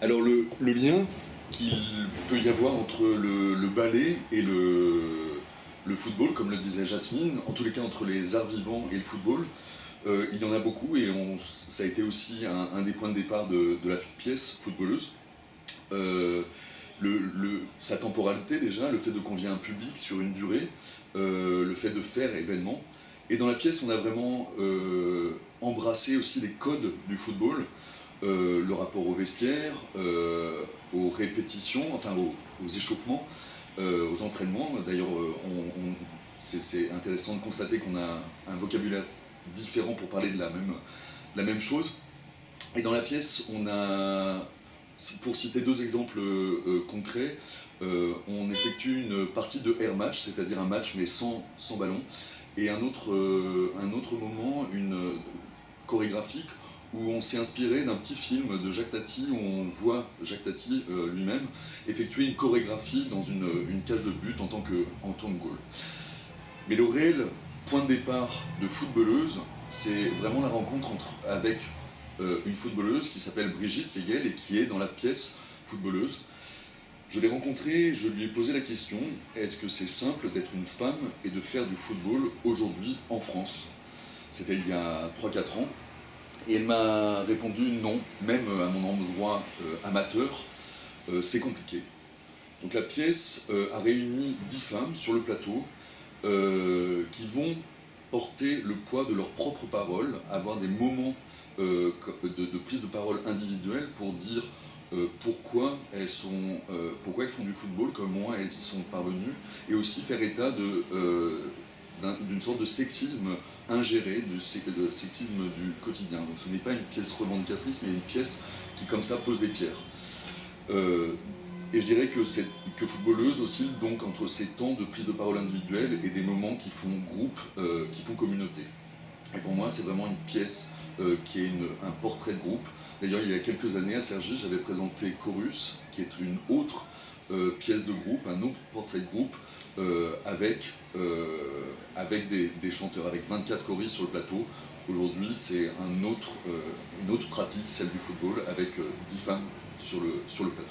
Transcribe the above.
Alors le lien qu'il peut y avoir entre le ballet et le football, comme le disait Jasmine, en tous les cas entre les arts vivants et le football, il y en a beaucoup et ça a été aussi un des points de départ de la pièce footballeuse. Euh, Sa temporalité déjà, le fait de convier un public sur une durée, le fait de faire événement. Et dans la pièce, on a vraiment embrassé aussi les codes du football, le rapport au vestiaire, aux répétitions, enfin aux échauffements, aux entraînements. D'ailleurs, c'est intéressant de constater qu'on a un vocabulaire différent pour parler de la même chose. Et dans la pièce, on a, pour citer deux exemples concrets, on effectue une partie de air match, c'est-à-dire un match mais sans ballon, et un autre moment, une chorégraphique, où on s'est inspiré d'un petit film de Jacques Tati, où on voit Jacques Tati lui-même effectuer une chorégraphie dans une cage de but en tant que goal. Mais le réel point de départ de footballeuse, c'est vraiment la rencontre avec une footballeuse qui s'appelle Brigitte Yegel et qui est dans la pièce footballeuse. Je l'ai rencontrée, je lui ai posé la question, est-ce que c'est simple d'être une femme et de faire du football aujourd'hui en France? C'était il y a 3-4 ans. Et elle m'a répondu non, même à mon endroit amateur, c'est compliqué. Donc la pièce a réuni 10 femmes sur le plateau qui vont porter le poids de leurs propres paroles, avoir des moments de prise de parole individuelle pour dire pourquoi elles font du football, comment elles y sont parvenues, et aussi faire état d'une sorte de sexisme ingéré, de sexisme du quotidien. Donc ce n'est pas une pièce revendicatrice, mais une pièce qui comme ça pose des pierres. Et je dirais que footballeuse oscille donc entre ces temps de prise de parole individuelle et des moments qui font groupe, qui font communauté. Et pour moi, c'est vraiment une pièce qui est un portrait de groupe. D'ailleurs, il y a quelques années à Cergy, j'avais présenté Chorus, qui est une autre pièce de groupe, un autre portrait de groupe, avec des chanteurs, avec 24 choristes sur le plateau. Aujourd'hui, c'est une autre pratique, celle du football, avec 10 femmes sur le plateau.